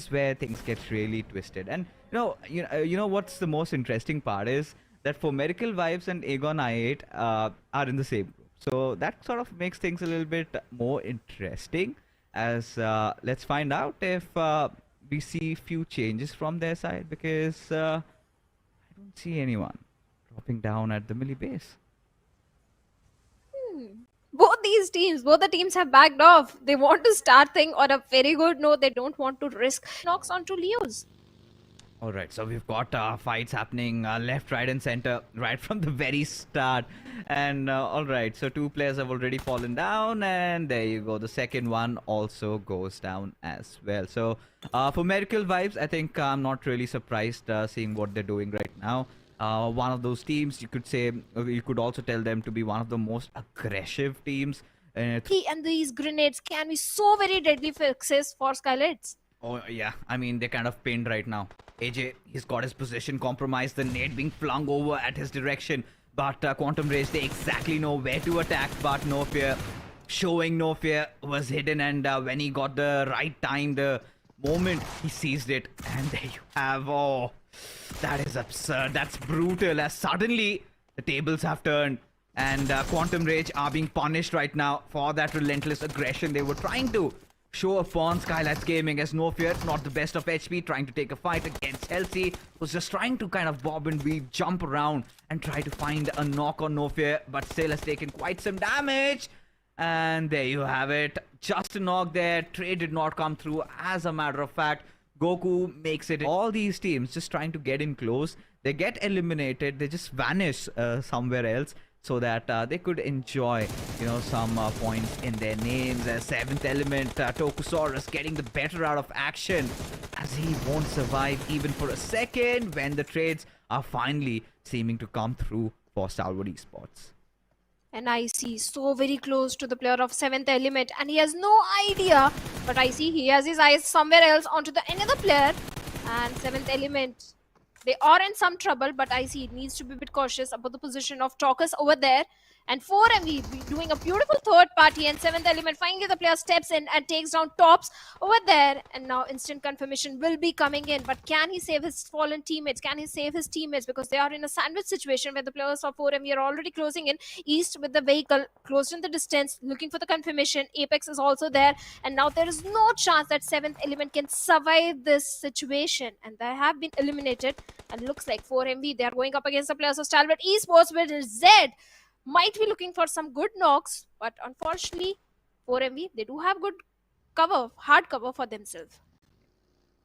is where things get really twisted. And you know what's the most interesting part is that for Miracle Vibes and Aegon I8 are in the same group. So that sort of makes things a little bit more interesting. As let's find out if we see few changes from their side, because I don't see anyone dropping down at the Millie base. Both the teams have backed off. They want to start thing on a very good note. They don't want to risk knocks onto Leos. All right, so we've got fights happening left, right, and center right from the very start. And all right, so 2 players have already fallen down, and there you go. The second one also goes down as well. So for Miracle Vibes, I think I'm not really surprised seeing what they're doing right now. One of those teams, you could say, you could also tell them to be one of the most aggressive teams. And these grenades can be so very deadly fixes for Skylights. Oh, yeah. I mean, they're kind of pinned right now. AJ, he's got his position compromised. The nade being flung over at his direction. But Quantum Rage, they exactly know where to attack. But No Fear, showing No Fear, was hidden. And when he got the right time, the moment, he seized it. And there you have, oh, that is absurd. That's brutal. As suddenly, the tables have turned. And Quantum Rage are being punished right now for that relentless aggression they were trying to show upon Skylights Gaming, as No Fear, not the best of HP, trying to take a fight against Elsie, was just trying to kind of bob and weave, jump around, and try to find a knock on No Fear, but still has taken quite some damage. And there you have it. Just a knock there. Trade did not come through. As a matter of fact, Goku makes it. All these teams just trying to get in close. They get eliminated. They just vanish somewhere else, so that they could enjoy, some points in their names. As 7th Element, Tokusaurus getting the better out of action, as he won't survive even for a second when the trades are finally seeming to come through for Stalwart Esports. And I see so very close to the player of 7th Element, and he has no idea. But I see he has his eyes somewhere else onto the another player. And 7th Element, they are in some trouble, but I see it needs to be a bit cautious about the position of Talkers over there. And 4MV doing a beautiful third party, and 7th Element, finally the player steps in and takes down Tops over there. And now instant confirmation will be coming in. But can he save his fallen teammates? Can he save his teammates? Because they are in a sandwich situation where the players of 4MV are already closing in east with the vehicle, close in the distance, looking for the confirmation. Apex is also there. And now there is no chance that 7th Element can survive this situation. And they have been eliminated. And looks like 4MV, they are going up against the players of Stalwart Esports with Zed. Might be looking for some good knocks, but unfortunately, 4MV, they do have good cover, hard cover for themselves.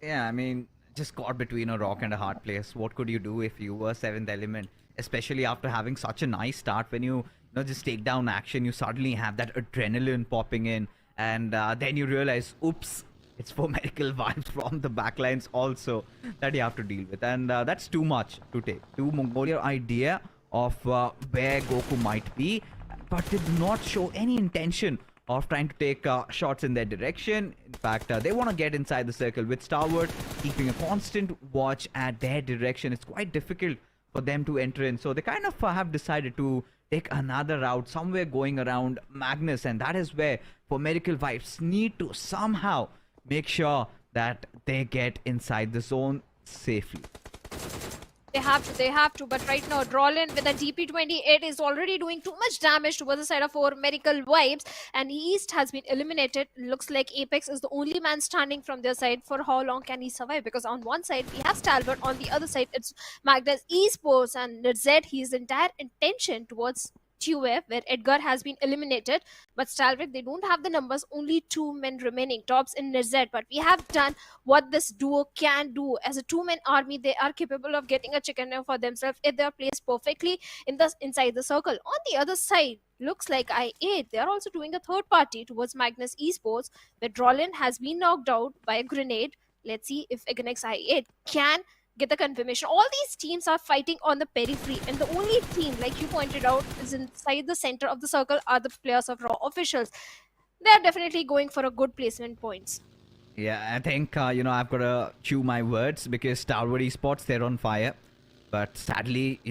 Yeah, I mean, just caught between a rock and a hard place. What could you do if you were 7th Element? Especially after having such a nice start, when you just take down action, you suddenly have that adrenaline popping in, and then you realize, oops, it's 4 Miracle Vibes from the backlines also that you have to deal with. And that's too much to take. Too Mongolian idea of where Goku might be, but they do not show any intention of trying to take shots in their direction. In fact, they want to get inside the circle with Stalwart, keeping a constant watch at their direction. It's quite difficult for them to enter in, so they kind of have decided to take another route, somewhere going around Magnus, and that is where, for Miracle Vibes, need to somehow make sure that they get inside the zone safely. They have to, but right now, Drolin with a DP28 is already doing too much damage towards the side of 4 Miracle Vibes, and East has been eliminated. Looks like Apex is the only man standing from their side. For how long can he survive? Because on one side, we have Stalwart, on the other side, it's Magnus Esports, and Zed, his entire intention towards QF, where Edgar has been eliminated, but Stalwart, they don't have the numbers, only 2 men remaining, Tops in Nizet. But we have done what this duo can do. As a 2-man army, they are capable of getting a chicken dinner for themselves if they are placed perfectly inside the circle. On the other side, looks like I8, they are also doing a third party towards Magnus Esports, where Drolin has been knocked out by a grenade. Let's see if Against I8 can get the confirmation. All these teams are fighting on the periphery, and the only team, like you pointed out, is inside the center of the circle are the players of Raw officials. They are definitely going for a good placement points. Yeah, I think, I've got to chew my words, because Stalwart Esports, they're on fire. But sadly,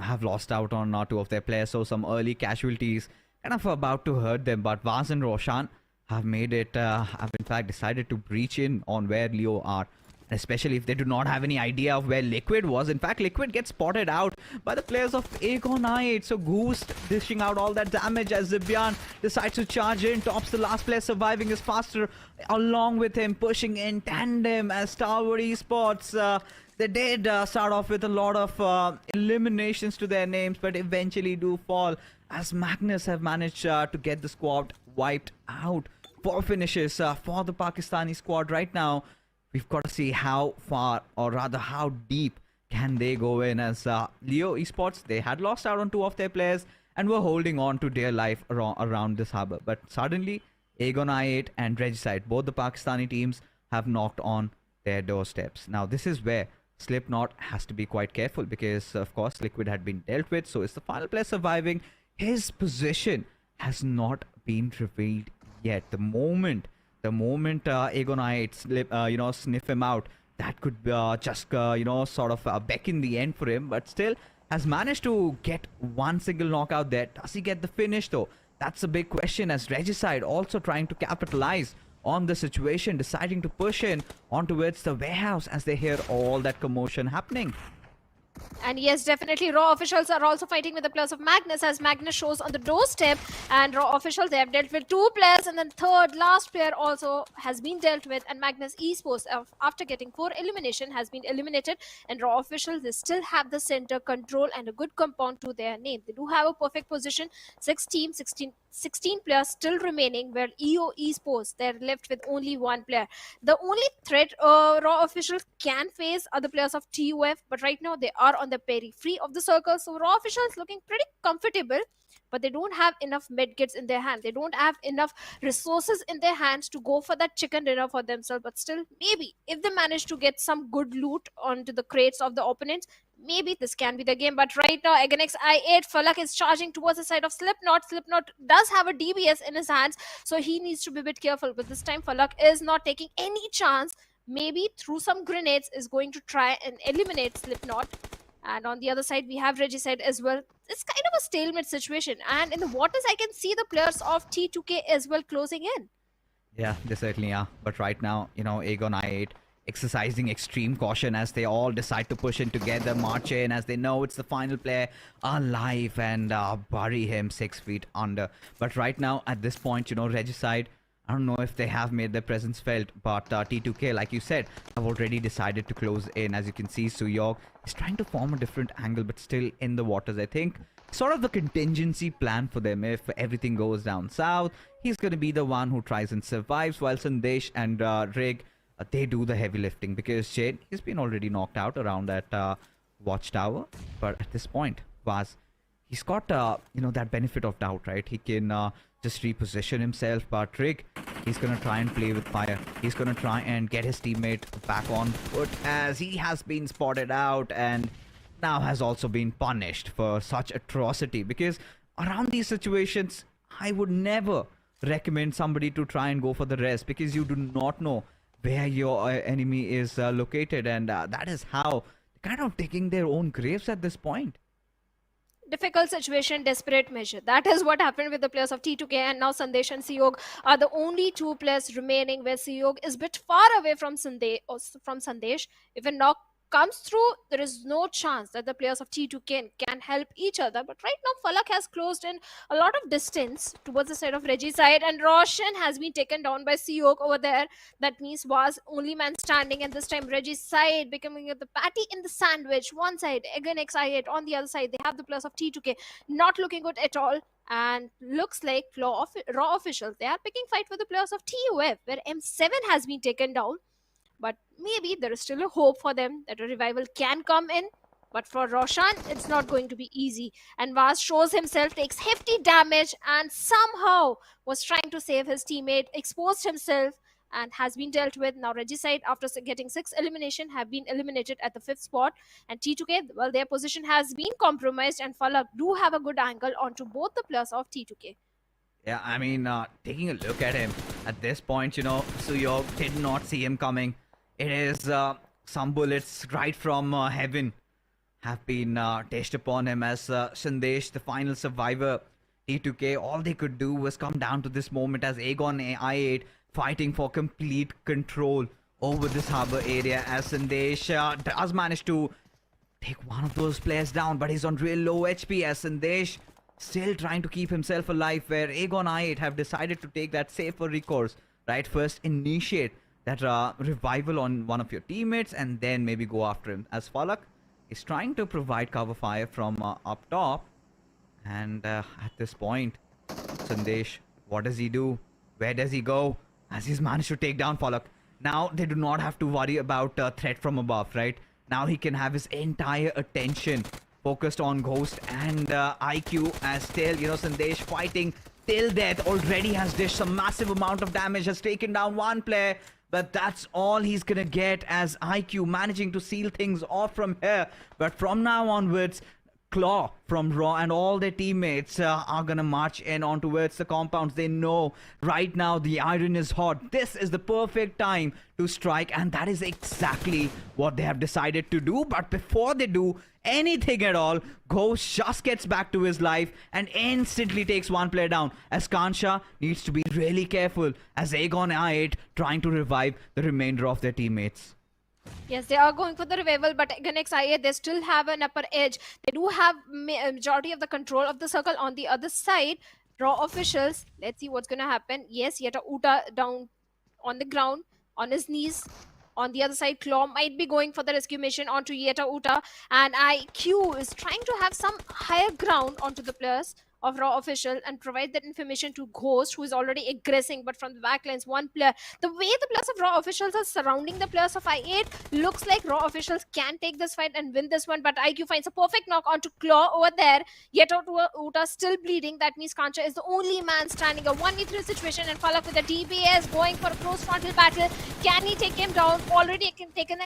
have lost out on 2 of their players, so some early casualties kind of about to hurt them. But Vaz and Roshan, have made it, have in fact decided to breach in on where Leo are. Especially if they do not have any idea of where Liquid was. In fact, Liquid gets spotted out by the players of Aegon I8. So Goose dishing out all that damage as Zibian decides to charge in. Tops the last player surviving is faster. Along with him, pushing in tandem as Starwood Esports. They did start off with a lot of eliminations to their names, but eventually do fall as Magnus have managed to get the squad wiped out. 4 finishes for the Pakistani squad right now. We've got to see how far, or rather how deep, can they go in, as Leo Esports, they had lost out on 2 of their players and were holding on to their life around this harbor. But suddenly, Aegon I8 and Regicide, both the Pakistani teams, have knocked on their doorsteps. Now, this is where Slipknot has to be quite careful because, of course, Liquid had been dealt with. So, is the final player surviving? His position has not been revealed yet. The moment Aegon I8 sniff him out, that could just sort of beckon the end for him. But still has managed to get one single knockout there. Does he get the finish though? That's a big question, as Regicide also trying to capitalize on the situation, deciding to push in on towards the warehouse as they hear all that commotion happening. And yes, definitely, Raw officials are also fighting with the players of Magnus, as Magnus shows on the doorstep. And Raw officials, they have dealt with 2 players, and then last player also has been dealt with. And Magnus Esports, after getting 4 elimination, has been eliminated. And Raw officials, they still have the center control and a good compound to their name. They do have a perfect position. 6 teams, 16 players still remaining, where EO Esports, they're left with only 1 player. The only threat Raw officials can face are the players of TUF, but right now they are on the periphery of the circle. So Raw officials looking pretty comfortable, but they don't have enough medkits in their hand. They don't have enough resources in their hands to go for that chicken dinner for themselves. But still, maybe if they manage to get some good loot onto the crates of the opponents, maybe this can be the game. But right now, Againx I8, Falak is charging towards the side of Slipknot. Slipknot does have a DBS in his hands, so he needs to be a bit careful. But this time, Falak is not taking any chance. Maybe through some grenades is going to try and eliminate Slipknot. And on the other side, we have Regicide as well. It's kind of a stalemate situation. And in the waters, I can see the players of T2K as well closing in. Yeah, they certainly are. But right now, Aegon I8 exercising extreme caution as they all decide to push in together, march in as they know it's the final player alive, and bury him 6 feet under. But right now, at this point, Regicide, I don't know if they have made their presence felt, but T2K, like you said, have already decided to close in. As you can see, Suyog is trying to form a different angle, but still in the waters. I think sort of the contingency plan for them. If everything goes down south, he's going to be the one who tries and survives, while Sandesh and Rig, they do the heavy lifting, because Jade, he's been already knocked out around that watchtower. But at this point, Vaz, he's got that benefit of doubt, right? He can just reposition himself, but Rig, he's gonna try and play with fire. He's gonna try and get his teammate back on foot, as he has been spotted out and now has also been punished for such atrocity. Because around these situations, I would never recommend somebody to try and go for the rest, because you do not know where your enemy is located, and that is how they're kind of digging their own graves at this point. Difficult situation, desperate measure. That is what happened with the players of T2K, and now Sandesh and Siyog are the only 2 players remaining, where Siyog is a bit far away from Sandesh. If a knock comes through, there is no chance that the players of T2K can help each other. But right now, Falak has closed in a lot of distance towards the side of Regicide, and Roshan has been taken down by Siyok over there. That means was only man standing, and this time Regicide becoming the patty in the sandwich. One side, Againx I8, on the other side, they have the players of T2K not looking good at all. And looks like Raw officials, they are picking fight for the players of TUF, where M7 has been taken down. But maybe there is still a hope for them that a revival can come in. But for Roshan, it's not going to be easy. And Vaz shows himself, takes hefty damage, and somehow was trying to save his teammate, exposed himself, and has been dealt with. Now Regicide, after getting 6 elimination, have been eliminated at the 5th spot. And T2K, well, their position has been compromised, and Falak do have a good angle onto both the players of T2K. Yeah, I mean, taking a look at him at this point, Suyog did not see him coming. It is some bullets right from heaven have been dashed upon him, as Sandesh, the final survivor, T2K, all they could do was come down to this moment as Aegon I8 fighting for complete control over this harbor area as Sandesh does manage to take one of those players down, but he's on real low HP as Sandesh still trying to keep himself alive, where Aegon I8 have decided to take that safer recourse, right? First initiate that revival on one of your teammates and then maybe go after him, as Falak is trying to provide cover fire from up top. And at this point, Sandesh, what does he do? Where does he go? As he's managed to take down Falak. Now they do not have to worry about threat from above, right? Now he can have his entire attention focused on Ghost and IQ, as still, Sandesh fighting till death. Already has dished some massive amount of damage, has taken down one player. But that's all he's gonna get, as IQ managing to seal things off from here. But from now onwards, Claw from Raw and all their teammates are gonna march in on towards the compounds. They know right now the iron is hot. This is the perfect time to strike, and that is exactly what they have decided to do. But before they do anything at all, Ghost just gets back to his life and instantly takes one player down, as Kansha needs to be really careful as Aegon I8 trying to revive the remainder of their teammates. Yes, they are going for the revival, but again, XIA, they still have an upper edge. They do have majority of the control of the circle on the other side. Raw officials, let's see what's going to happen. Yes, Yeta Uta down on the ground, on his knees. On the other side, Claw might be going for the rescue mission onto Yeta Uta, and IQ is trying to have some higher ground onto the players of Raw official and provide that information to Ghost, who is already aggressing, but from the backlines, one player. The way the players of Raw officials are surrounding the players of I8, looks like Raw officials can take this fight and win this one, but IQ finds a perfect knock onto Claw over there. Yeta Uta still bleeding. That means Kancha is the only man standing. A 1v3 situation, and Falak with the DBS going for a close frontal battle. Can he take him down? Already taken